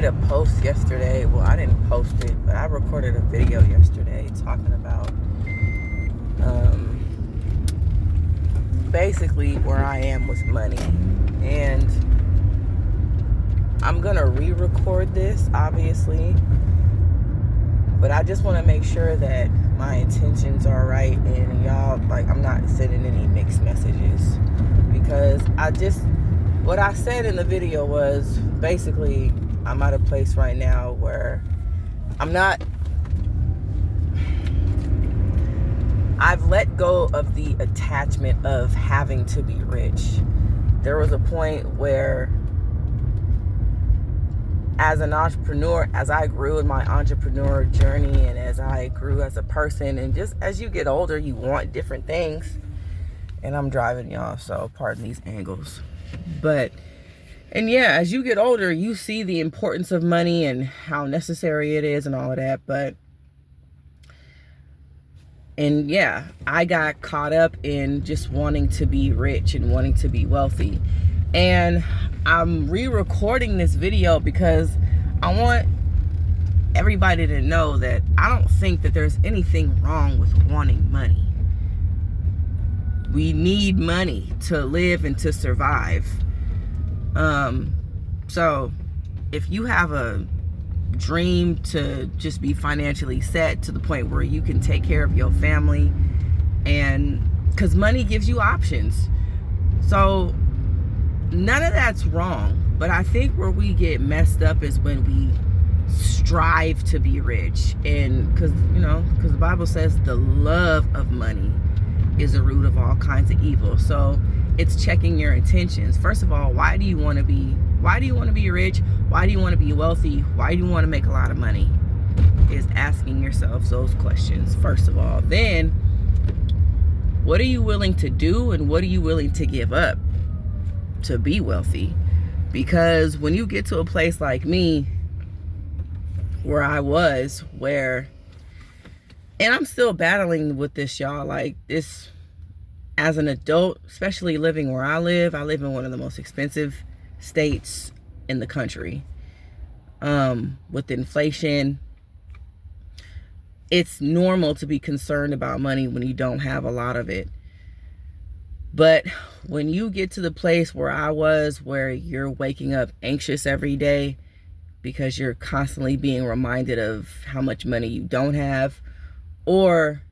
did a post yesterday. Well, I didn't post it, but I recorded a video yesterday talking about basically where I am with money. And I'm gonna re-record this, obviously, but I just want to make sure that my intentions are right and y'all, like, I'm not sending any mixed messages, because what I said in the video was basically I'm at a place right now where I've let go of the attachment of having to be rich. There was a point where, as an entrepreneur, as I grew in my entrepreneur journey and as I grew as a person, and just as you get older, you want different things. And I'm driving, y'all, so pardon these angles. And yeah, as you get older, you see the importance of money and how necessary it is and all of that. And yeah, I got caught up in just wanting to be rich and wanting to be wealthy. And I'm re-recording this video because I want everybody to know that I don't think that there's anything wrong with wanting money. We need money to live and to survive. So if you have a dream to just be financially set to the point where you can take care of your family, and because money gives you options, so none of that's wrong. But I think where we get messed up is when we strive to be rich, and because the Bible says the love of money is the root of all kinds of evil. So it's checking your intentions. First of all, why do you want to be rich? Why do you want to be wealthy? Why do you want to make a lot of money? Is asking yourself those questions, first of all. Then, what are you willing to do and what are you willing to give up to be wealthy? Because when you get to a place like me, where I was, and I'm still battling with this, y'all, like this. As an adult, especially living where I live in one of the most expensive states in the country. With inflation, it's normal to be concerned about money when you don't have a lot of it. But when you get to the place where I was, where you're waking up anxious every day because you're constantly being reminded of how much money you don't have, or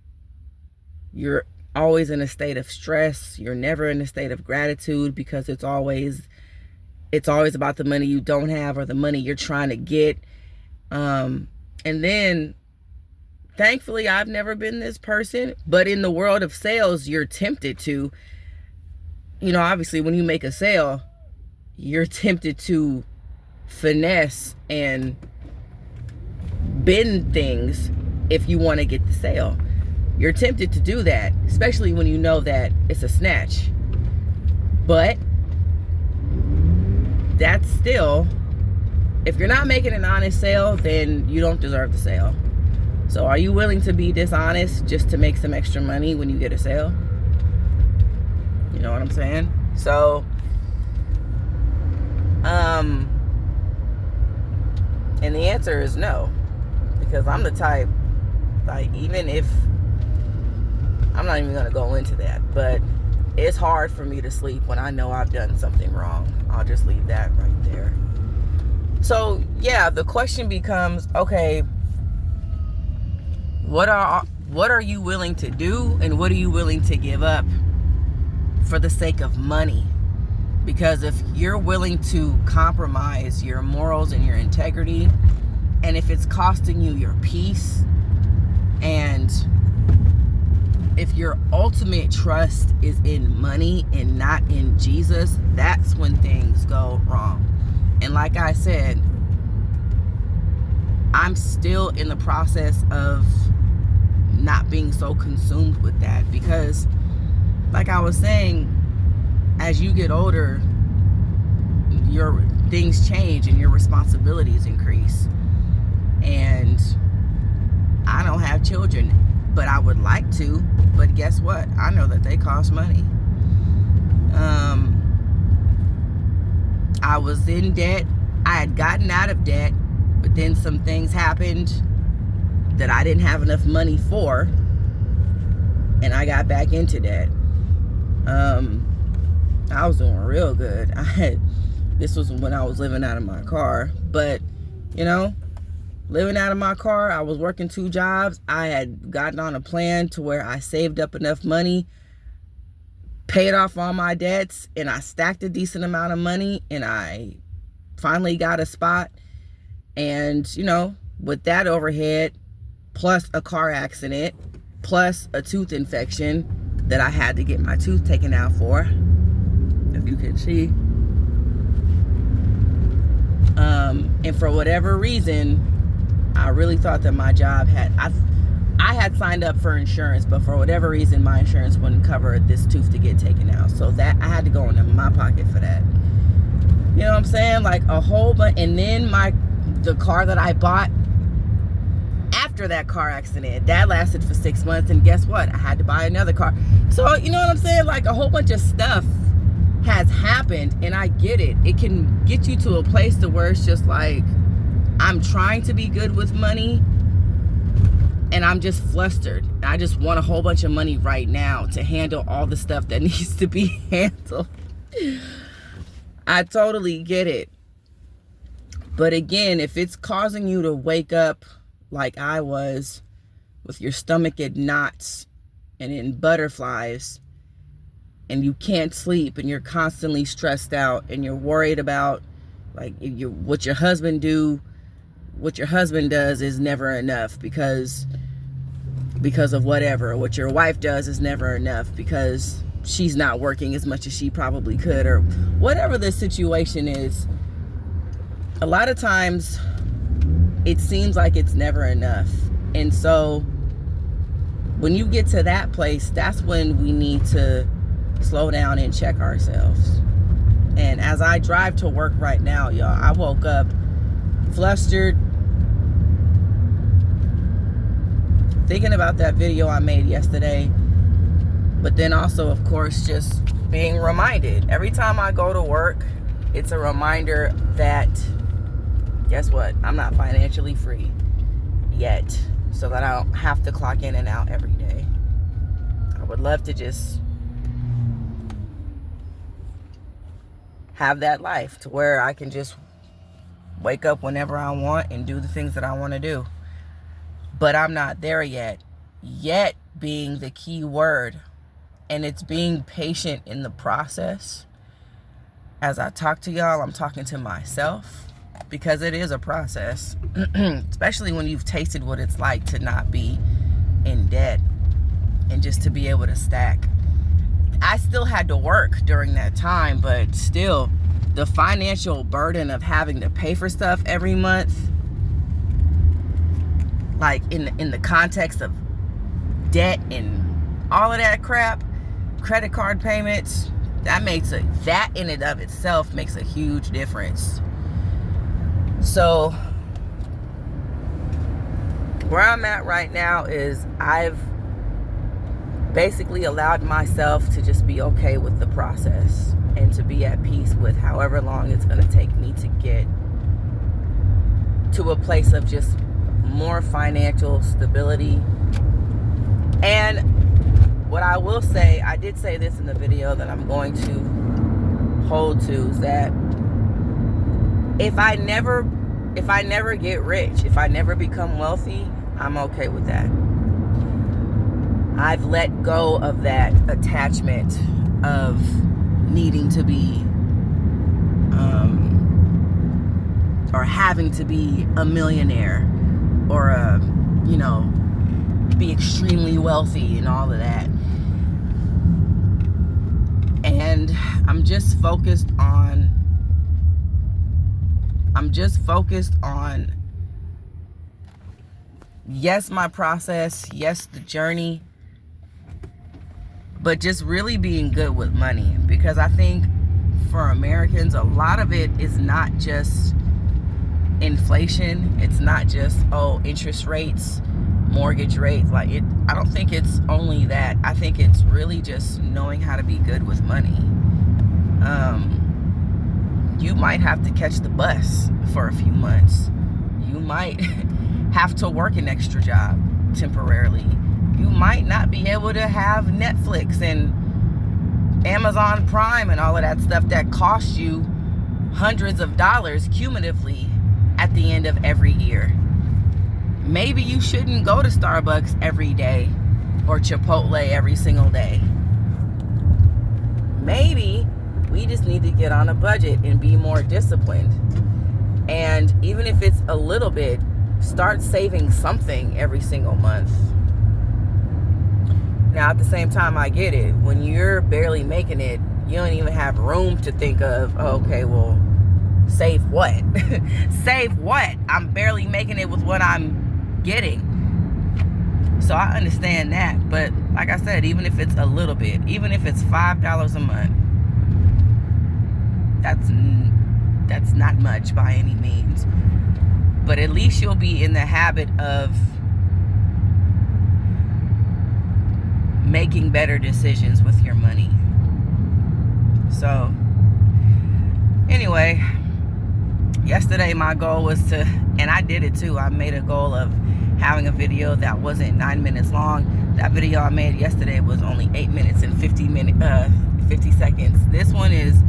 you're always in a state of stress, you're never in a state of gratitude because it's always about the money you don't have or the money you're trying to get. And then thankfully I've never been this person, but in the world of sales, you're tempted to, obviously when you make a sale, you're tempted to finesse and bend things if you want to get the sale. You're tempted to do that, especially when you know that it's a snatch. But that's still, if you're not making an honest sale, then you don't deserve the sale. So are you willing to be dishonest just to make some extra money when you get a sale? You know what I'm saying? So, and the answer is no. Because I'm the type, like, even if, I'm not even going to go into that, but it's hard for me to sleep when I know I've done something wrong. I'll just leave that right there. So, yeah, the question becomes, okay, what are you willing to do and what are you willing to give up for the sake of money? Because if you're willing to compromise your morals and your integrity, and if it's costing you your peace, and if your ultimate trust is in money and not in Jesus, that's when things go wrong. And like I said, I'm still in the process of not being so consumed with that, because like I was saying, as you get older, your things change and your responsibilities increase. And I don't have children, but I would like to. But guess what? I know that they cost money. I was in debt I had gotten out of debt, but then some things happened that I didn't have enough money for, and I got back into debt. I was doing real good. This was when I was living out of my car, but living out of my car, I was working 2 jobs. I had gotten on a plan to where I saved up enough money, paid off all my debts, and I stacked a decent amount of money, and I finally got a spot. And with that overhead, plus a car accident, plus a tooth infection that I had to get my tooth taken out for, if you can see. And for whatever reason, I really thought that my job I had signed up for insurance, but for whatever reason, my insurance wouldn't cover this tooth to get taken out. So that I had to go into my pocket for that. You know what I'm saying? Like a whole bunch. And then the car that I bought after that car accident, that lasted for 6 months. And guess what? I had to buy another car. So you know what I'm saying? Like a whole bunch of stuff has happened, and I get it. It can get you to a place to where it's just like, I'm trying to be good with money, and I'm just flustered. I just want a whole bunch of money right now to handle all the stuff that needs to be handled. I totally get it. But again, if it's causing you to wake up like I was, with your stomach in knots and in butterflies, and you can't sleep, and you're constantly stressed out, and you're worried about what your husband does is never enough because of whatever. What your wife does is never enough because she's not working as much as she probably could, or whatever the situation is. A lot of times it seems like it's never enough. And so when you get to that place, that's when we need to slow down and check ourselves. And as I drive to work right now, y'all, I woke up flustered, thinking about that video I made yesterday, but then also, of course, just being reminded. Every time I go to work, it's a reminder that, guess what? I'm not financially free yet, so that I don't have to clock in and out every day. I would love to just have that life to where I can just wake up whenever I want and do the things that I want to do. But I'm not there yet. Yet being the key word. And it's being patient in the process. As I talk to y'all, I'm talking to myself, because it is a process. Especially when you've tasted what it's like to not be in debt and just to be able to stack. I still had to work during that time, but still, the financial burden of having to pay for stuff every month, like in the context of debt and all of that crap, credit card payments, that in and of itself makes a huge difference. So where I'm at right now is I've basically allowed myself to just be okay with the process and to be at peace with however long it's going to take me to get to a place of just more financial stability. And what I will say, I did say this in the video that I'm going to hold to, is that if I never get rich, if I never become wealthy, I'm okay with that. I've let go of that attachment of needing to be or having to be a millionaire or be extremely wealthy and all of that. And I'm just focused on yes, my process, yes, the journey, but just really being good with money. Because I think for Americans, a lot of it is not just inflation. It's not just, interest rates, mortgage rates. I don't think it's only that. I think it's really just knowing how to be good with money. you might have to catch the bus for a few months. You might have to work an extra job temporarily. You might not be able to have Netflix and Amazon Prime and all of that stuff that costs you hundreds of dollars cumulatively at the end of every year. Maybe you shouldn't go to Starbucks every day or Chipotle every single day. Maybe we just need to get on a budget and be more disciplined. And even if it's a little bit, start saving something every single month. Now, at the same time, I get it. When you're barely making it, you don't even have room to think of, oh, okay, well, save what? Save what? I'm barely making it with what I'm getting. So I understand that. But like I said, even if it's a little bit, even if it's $5 a month, that's not much by any means. But at least you'll be in the habit of making better decisions with your money. So anyway, yesterday my goal was to, and I did it too, I made a goal of having a video that wasn't 9 minutes long. That video I made yesterday was only 8 minutes and 50 seconds. This one is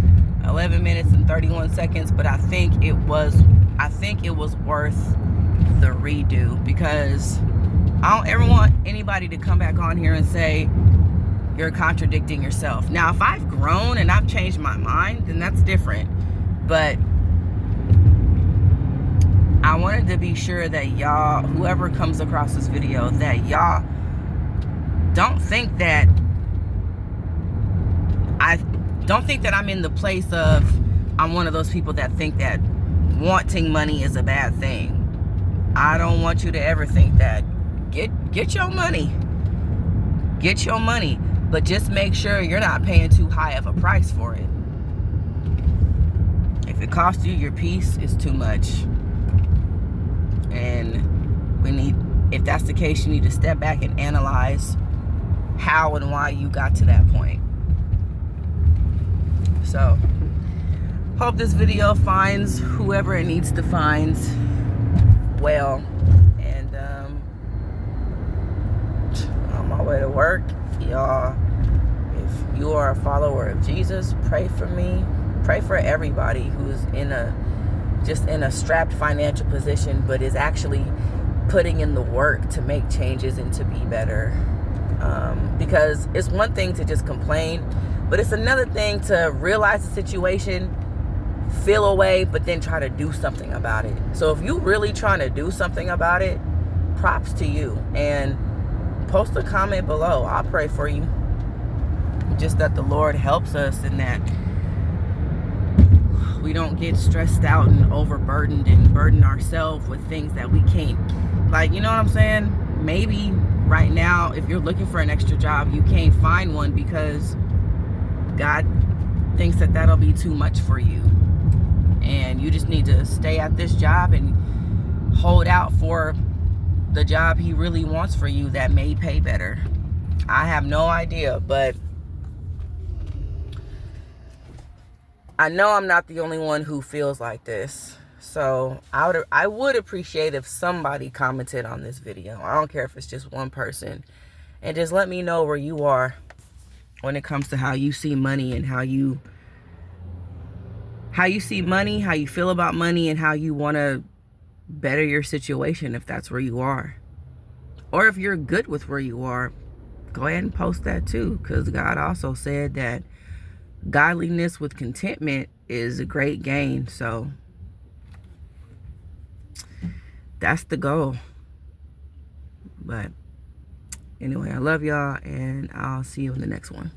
11 minutes and 31 seconds, but I think it was worth the redo, because I don't ever want anybody to come back on here and say you're contradicting yourself. Now, if I've grown and I've changed my mind, then that's different. But I wanted to be sure that y'all, whoever comes across this video, that y'all don't think that I'm in the place of, I'm one of those people that think that wanting money is a bad thing. I don't want you to ever think that. Get your money. Get your money. But just make sure you're not paying too high of a price for it. If it costs you your peace, it's too much. And if that's the case, you need to step back and analyze how and why you got to that point. So, hope this video finds whoever it needs to find well. And on my way to work, y'all, if you are a follower of Jesus, pray for me. Pray for everybody who's in a strapped financial position, but is actually putting in the work to make changes and to be better. Because it's one thing to just complain, but it's another thing to realize the situation, feel away, but then try to do something about it. So if you really trying to do something about it, props to you. And post a comment below. I'll pray for you. Just that the Lord helps us, and that we don't get stressed out and overburdened and burden ourselves with things that we can't. Like, you know what I'm saying? Maybe right now, if you're looking for an extra job, you can't find one because God thinks that that'll be too much for you. And you just need to stay at this job and hold out for the job He really wants for you that may pay better. I have no idea, but I know I'm not the only one who feels like this. So I would appreciate if somebody commented on this video. I don't care if it's just one person. And just let me know where you are when it comes to how you see money, and how you see money, how you feel about money, and how you want to better your situation if that's where you are. Or if you're good with where you are, go ahead and post that too, because God also said that godliness with contentment is a great gain. So that's the goal. But anyway, I love y'all, and I'll see you in the next one.